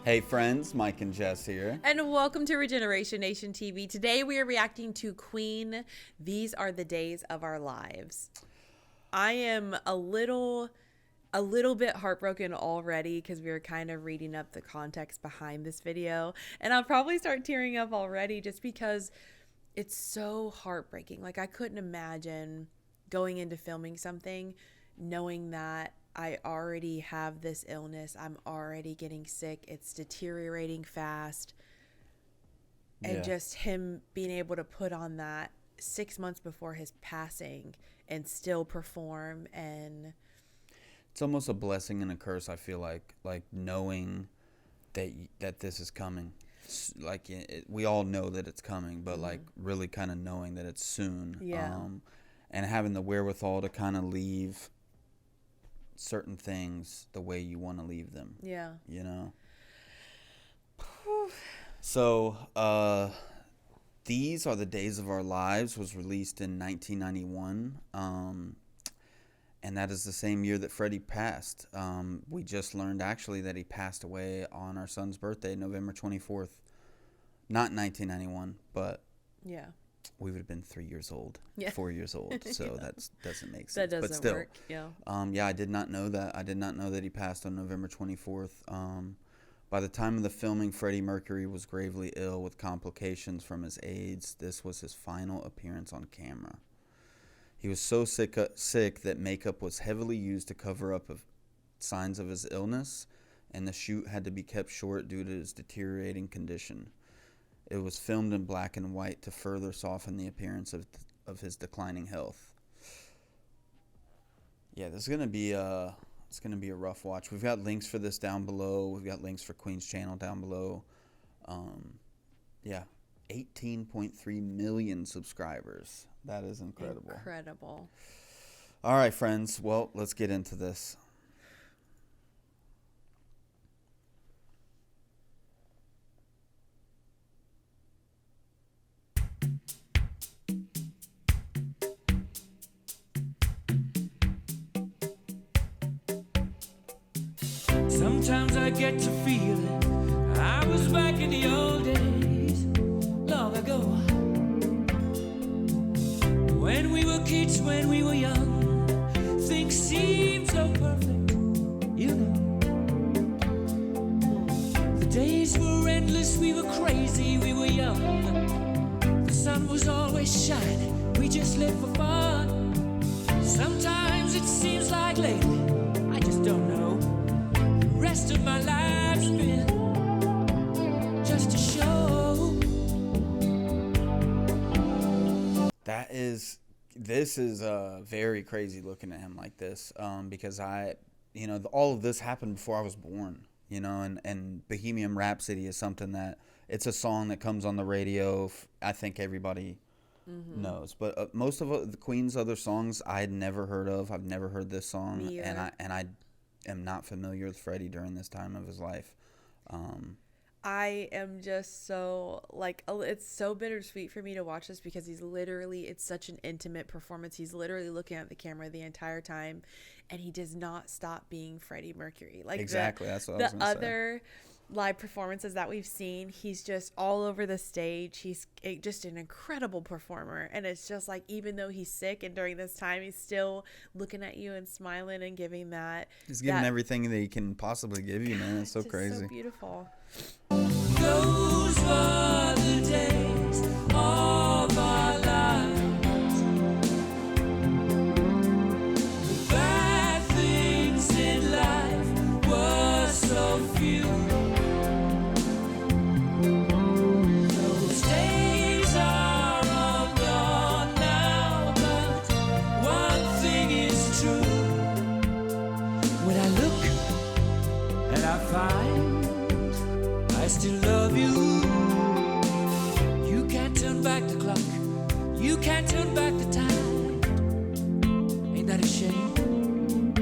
Hey friends, Mike and Jess here. And welcome to Regeneration Nation TV. Today we are reacting to Queen, These Are the Days of Our Lives. I am a little bit heartbroken already because we were kind of reading up the context behind this video. And I'll probably start tearing up already just because it's so heartbreaking. Like, I couldn't imagine going into filming something knowing that I already have this illness. I'm already getting sick. It's deteriorating fast. And just him being able to put on that 6 months before his passing and still perform, and it's almost a blessing and a curse, I feel like knowing that this is coming. Like, we all know that it's coming, but like really kind of knowing that it's soon. And having the wherewithal to kind of leave certain things the way you want to leave them. You know? So, These Are the Days of Our Lives was released in 1991. And that is the same year that Freddie passed. We just learned actually that he passed away on our son's birthday, November 24th. Not 1991, but we would have been 3 years old, 4 years old. So that doesn't make sense. That doesn't but still, work. I did not know that. I did not know that he passed on November 24th. By the time of the filming, Freddie Mercury was gravely ill with complications from his AIDS. This was his final appearance on camera. He was so sick that makeup was heavily used to cover up signs of his illness, and the shoot had to be kept short due to his deteriorating condition. It was filmed in black and white to further soften the appearance of his declining health. Yeah, this is gonna be a rough watch. We've got links for this down below. We've got links for Queen's channel down below. 18.3 million subscribers. That is incredible. Incredible. All right, friends. Well, let's get into this. Sometimes I get to feeling I was back in the old days, long ago, when we were kids, when we were young. Things seemed so perfect, you know. The days were endless, we were crazy, we were young. The sun was always shining, we just lived for fun. Sometimes it seems like lately, I just don't know, rest of my life's been just a show. This is very crazy looking at him like this, because all of this happened before I was born, and Bohemian Rhapsody is something that it's a song that comes on the radio. I think everybody knows, but most of the Queen's other songs I had never heard of. I've never heard this song, and I am not familiar with Freddie during this time of his life. I am just so, it's so bittersweet for me to watch this because it's such an intimate performance. He's literally looking at the camera the entire time, and he does not stop being Freddie Mercury. Exactly, that's what I was going to say. The other live performances that we've seen, he's just all over the stage. He's just an incredible performer, and it's just like, even though he's sick and during this time, he's still looking at you and smiling and giving that. He's giving everything that he can possibly give you, man. It's so crazy. So beautiful. Those were the days of our lives. The bad things in life were so few. Those days are all gone now, but one thing is true. When I look and I find I still love you. You can't turn back the clock. You can't turn back the time. Ain't that a shame?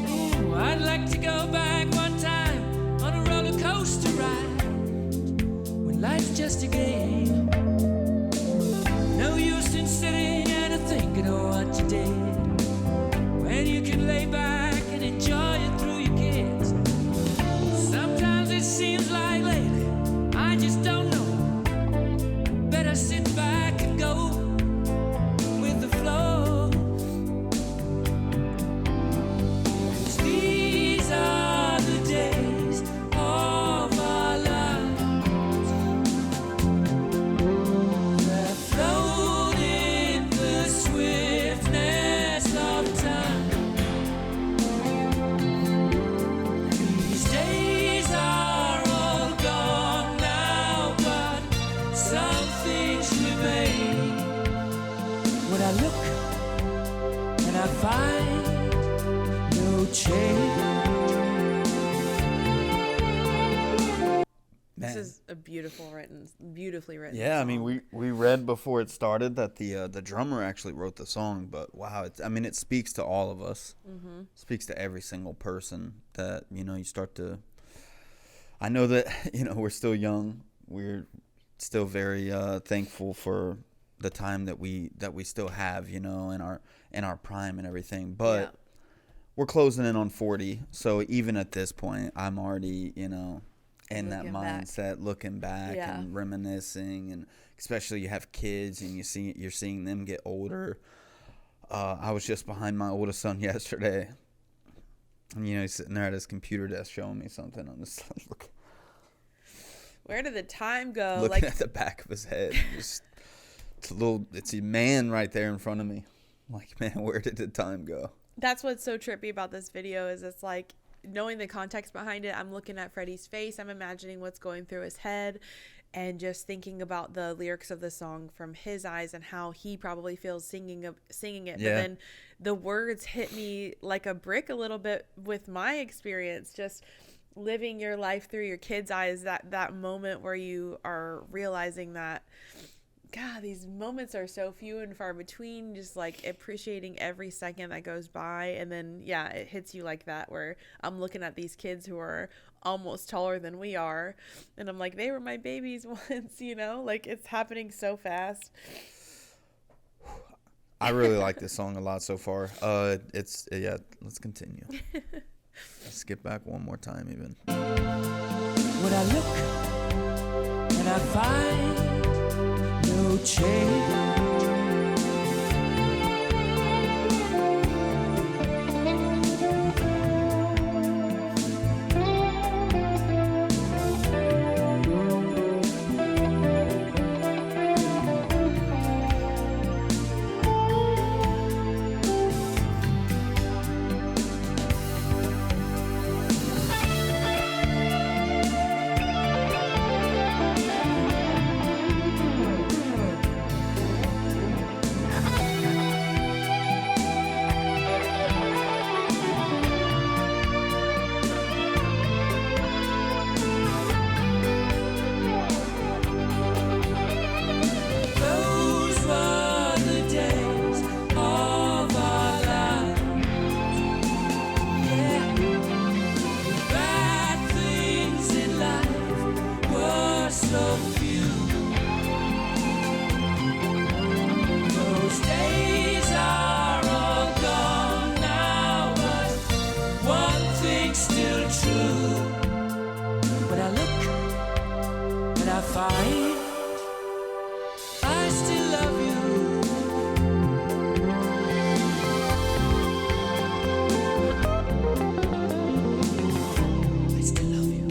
Ooh, I'd like to go back one time on a roller coaster ride when life's just a game. No use in sitting and thinking of what you did when you can lay back and enjoy it through your kids. Sometimes it seems I find no change. This is a beautifully written. Yeah, I song. mean, we read before it started that the drummer actually wrote the song, but wow, it speaks to all of us. Mm-hmm. Speaks to every single person that, you start to. I know that, we're still young. We're still very thankful for the time that we still have, in our prime and everything. But we're closing in on 40, so even at this point, I'm already, in that mindset, looking back and reminiscing, and especially you have kids and you're seeing them get older. I was just behind my oldest son yesterday, and he's sitting there at his computer desk showing me something. I'm just looking. Where did the time go? Looking at the back of his head, it's a man right there in front of me. I'm like, man, where did the time go? That's what's so trippy about this video is it's like, knowing the context behind it, I'm looking at Freddie's face. I'm imagining what's going through his head and just thinking about the lyrics of the song from his eyes and how he probably feels singing it. Yeah. But then the words hit me like a brick a little bit with my experience, just living your life through your kids' eyes, that moment where you are realizing that, God, these moments are so few and far between, just like appreciating every second that goes by. And then, it hits you like that, where I'm looking at these kids who are almost taller than we are. And I'm like, they were my babies once, like it's happening so fast. I really like this song a lot so far. Let's continue. Let's skip back one more time even. When I look and I find no change. I still love you. I still love you.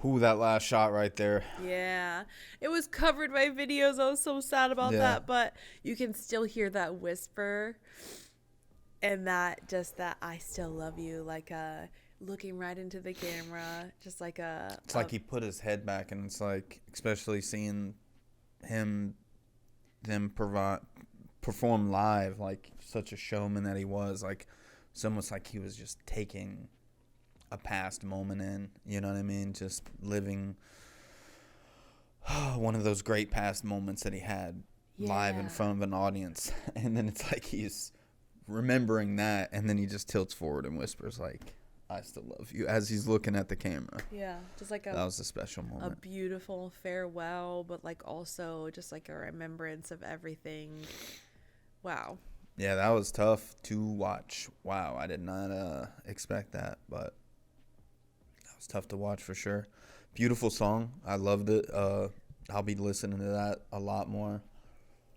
Ooh, that last shot right there. Yeah, it was covered by videos. I was so sad about that, but you can still hear that whisper and that I still love you, like looking right into the camera, just like it's like he put his head back, and it's like, especially seeing them perform live, like such a showman that he was, like it's almost like he was just taking a past moment in, you know what I mean? Just living one of those great past moments that he had live in front of an audience. And then it's like he's remembering that, and then he just tilts forward and whispers like, I still love you, as he's looking at the camera. Yeah, just like that was a special moment. A beautiful farewell, but like also just like a remembrance of everything. Wow. Yeah, that was tough to watch. Wow, I did not expect that, but it's tough to watch for sure. Beautiful song. I loved it. I'll be listening to that a lot more.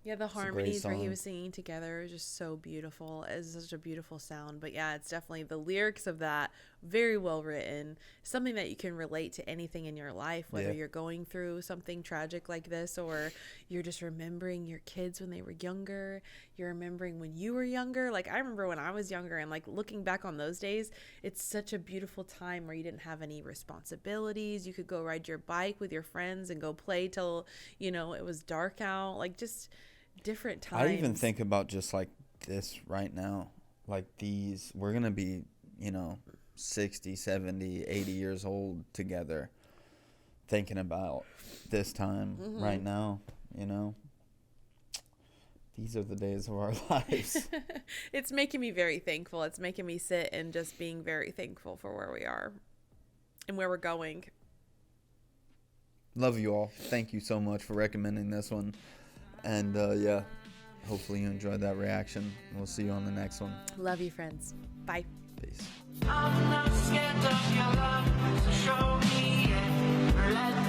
Yeah, the It's a great harmonies where he song. was singing together is just so beautiful. It's such a beautiful sound. But yeah, it's definitely the lyrics of that, very well written. Something that you can relate to anything in your life, whether Yeah. you're going through something tragic like this, or you're just remembering your kids when they were younger. You're remembering when you were younger. Like, I remember when I was younger, and like looking back on those days, it's such a beautiful time where you didn't have any responsibilities. You could go ride your bike with your friends and go play till, it was dark out. Like, just different times. I even think about just like this right now. Like we're going to be, 60, 70, 80 years old together, thinking about this time right now, These are the days of our lives. It's making me very thankful. It's making me sit and just being very thankful for where we are and where we're going. Love you all. Thank you so much for recommending this one. And yeah, hopefully you enjoyed that reaction. We'll see you on the next one. Love you, friends. Bye. Peace. I'm not scared of your love, so show me it. Let